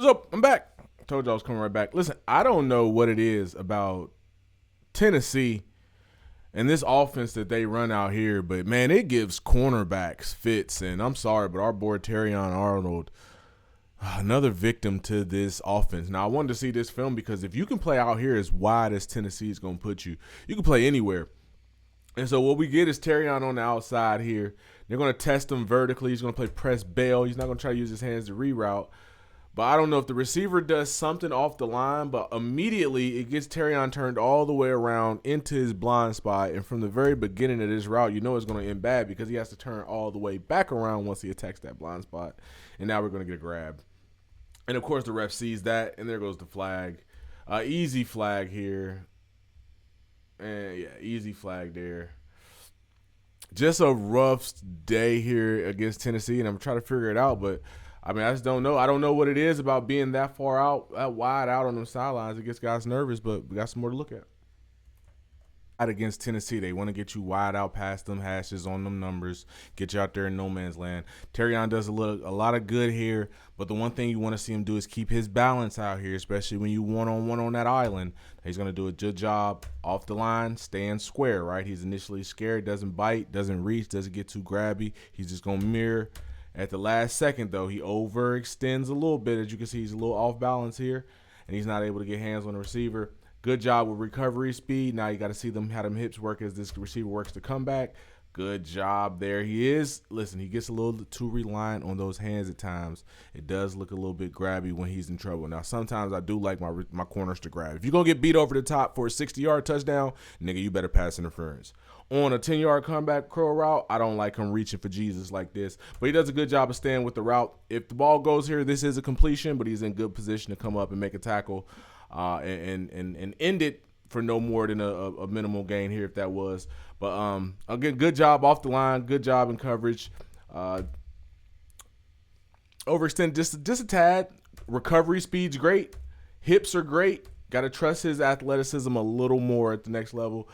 What's up? I'm back. I told you I was coming right back. Listen, I don't know what it is about Tennessee and this offense that they run out here, but man, it gives cornerbacks fits. And I'm sorry, but our boy Terrion Arnold, another victim to this offense. Now, I wanted to see this film because if you can play out here as wide as Tennessee is going to put you, you can play anywhere. And so what we get is Terrion on the outside here. They're going to test him vertically. He's going to play press bail. He's not going to try to use his hands to reroute. But I don't know if the receiver does something off the line, but immediately it gets Terrion turned all the way around into his blind spot. And from the very beginning of this route, you know it's going to end bad because he has to turn all the way back around once he attacks that blind spot. And now we're going to get a grab. And, of course, the ref sees that, and there goes the flag. Easy flag here. And, yeah, easy flag there. Just a rough day here against Tennessee, and I'm trying to figure it out, but I mean, I just don't know. I don't know what it is about being that far out, that wide out on the sidelines. It gets guys nervous, but we got some more to look at. Against Tennessee, they want to get you wide out past them hashes on them numbers, get you out there in no man's land. Terrion does a lot of good here, but the one thing you want to see him do is keep his balance out here, especially when you one-on-one on that island. He's going to do a good job off the line, staying square, right? He's initially scared, doesn't bite, doesn't reach, doesn't get too grabby. He's just going to mirror. At the last second, though, he overextends a little bit. As you can see, he's a little off balance here, and he's not able to get hands on the receiver. Good job with recovery speed. Now you got to see how them hips work as this receiver works to come back. Good job there. He is. Listen, he gets a little too reliant on those hands at times. It does look a little bit grabby when he's in trouble. Now, sometimes I do like my corners to grab. If you're going to get beat over the top for a 60-yard touchdown, nigga, you better pass interference. On a 10-yard comeback curl route, I don't like him reaching for Jesus like this. But he does a good job of staying with the route. If the ball goes here, this is a completion, but he's in good position to come up and make a tackle and end it for no more than a minimal gain here if that was. But again, good job off the line. Good job in coverage. Overextend just a tad. Recovery speed's great. Hips are great. Got to trust his athleticism a little more at the next level.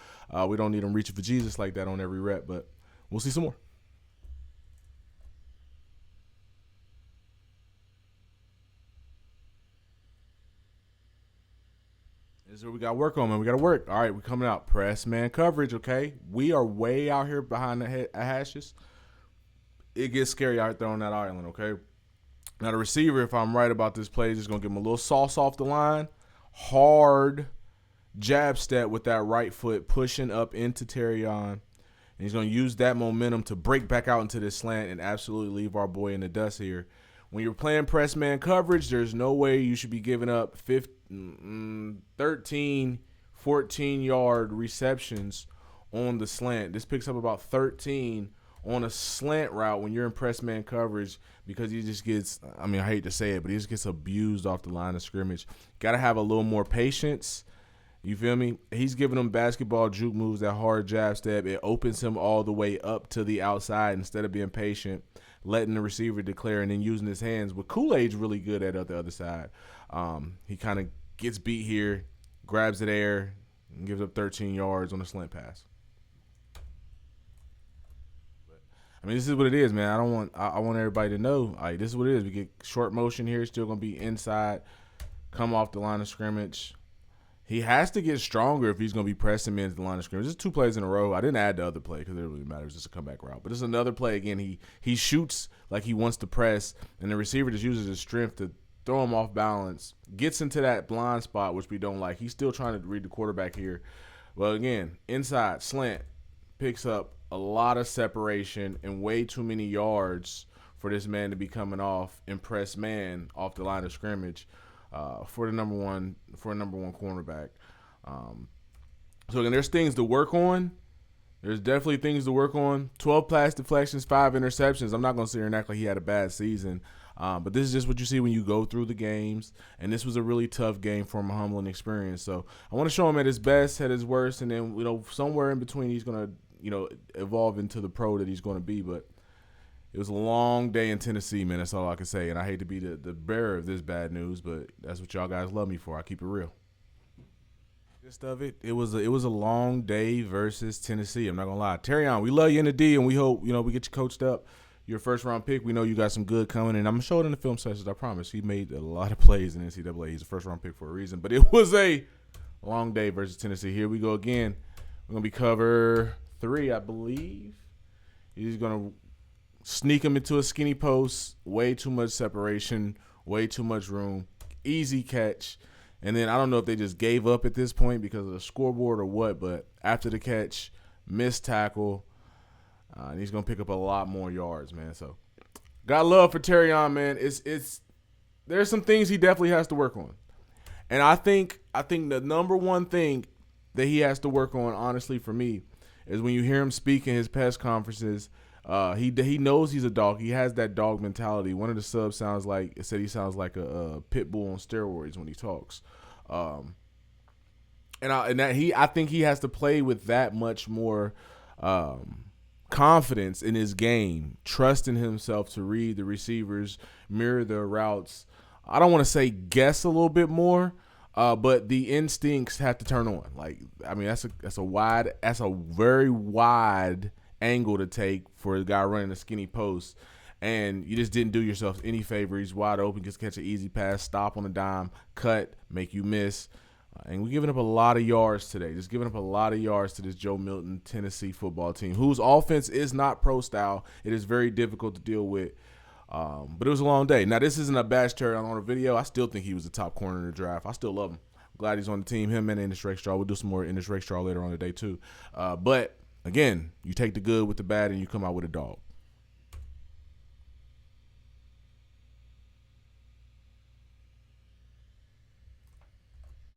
We don't need him reaching for Jesus like that on every rep, but we'll see some more. This is what we got to work on, man. We got to work. All right, we're coming out. Press man coverage, okay? We are way out here behind the hashes. It gets scary out there on that island, okay? Now, the receiver, if I'm right about this play, is just going to give him a little sauce off the line. Hard jab step with that right foot, pushing up into Terrion. And he's going to use that momentum to break back out into this slant and absolutely leave our boy in the dust here. When you're playing press man coverage, there's no way you should be giving up 13, 14-yard receptions on the slant. This picks up about 13 on a slant route when you're in press man coverage because he just gets, I mean, I hate to say it, but he just gets abused off the line of scrimmage. Got to have a little more patience. You feel me? He's giving them basketball juke moves, that hard jab step. It opens him all the way up to the outside instead of being patient, letting the receiver declare, and then using his hands. With Kool-Aid's really good at the other side. He kind of gets beat here, grabs it air, and gives up 13 yards on a slant pass. I mean, this is what it is, man. I want everybody to know, like, this is what it is. We get short motion here, still going to be inside, come off the line of scrimmage. He has to get stronger if he's going to be pressing men into the line of scrimmage. This is 2 plays in a row. I didn't add the other play because it really matters. It's just a comeback route. But this is another play. Again, he shoots like he wants to press, and the receiver just uses his strength to throw him off balance, gets into that blind spot, which we don't like. He's still trying to read the quarterback here. Well, again, inside, slant, picks up a lot of separation and way too many yards for this man to be coming off and press man off the line of scrimmage. For a number one cornerback. So again, there's things to work on. There's definitely things to work on. 12 pass deflections, 5 interceptions. I'm not going to sit here and act like he had a bad season. But this is just what you see when you go through the games. And this was a really tough game for him, a humbling experience. So I want to show him at his best, at his worst, and then, somewhere in between he's going to, evolve into the pro that he's going to be. But it was a long day in Tennessee, man. That's all I can say. And I hate to be the bearer of this bad news, but that's what y'all guys love me for. I keep it real. Gist of it, it was a long day versus Tennessee. I'm not gonna lie. Terrion, we love you in the D, and we hope we get you coached up. your first round pick. We know you got some good coming, and I'm going to show it in the film sessions, I promise. He made a lot of plays in NCAA. He's a first round pick for a reason. But it was a long day versus Tennessee. Here we go again. We're going to be cover 3, I believe. He's going to sneak him into a skinny post. Way too much separation. Way too much room. Easy catch. And then I don't know if they just gave up at this point because of the scoreboard or what, but after the catch, missed tackle. And he's going to pick up a lot more yards, man. So, got love for Terrion, man. There's some things he definitely has to work on. And I think the number one thing that he has to work on, honestly, for me, is when you hear him speak in his press conferences, he knows he's a dog. He has that dog mentality. One of the subs said he sounds like a pit bull on steroids when he talks. I think he has to play with that much more confidence in his game, trusting himself to read the receivers, mirror their routes. I don't want to say guess a little bit more, but the instincts have to turn on. That's a very wide angle to take for a guy running a skinny post, and you just didn't do yourself any favor. He's wide open, just catch an easy pass, stop on a dime, cut, make you miss. And we're giving up a lot of yards today. Just giving up a lot of yards to this Joe Milton Tennessee football team, whose offense is not pro style. It is very difficult to deal with. But it was a long day. Now, this isn't a bash Terrion on the video. I still think he was the top corner in the draft. I still love him. Glad he's on the team. Him and Ennis Rakestraw. We'll do some more Ennis Rakestraw later on today too. But again, you take the good with the bad and you come out with a dog.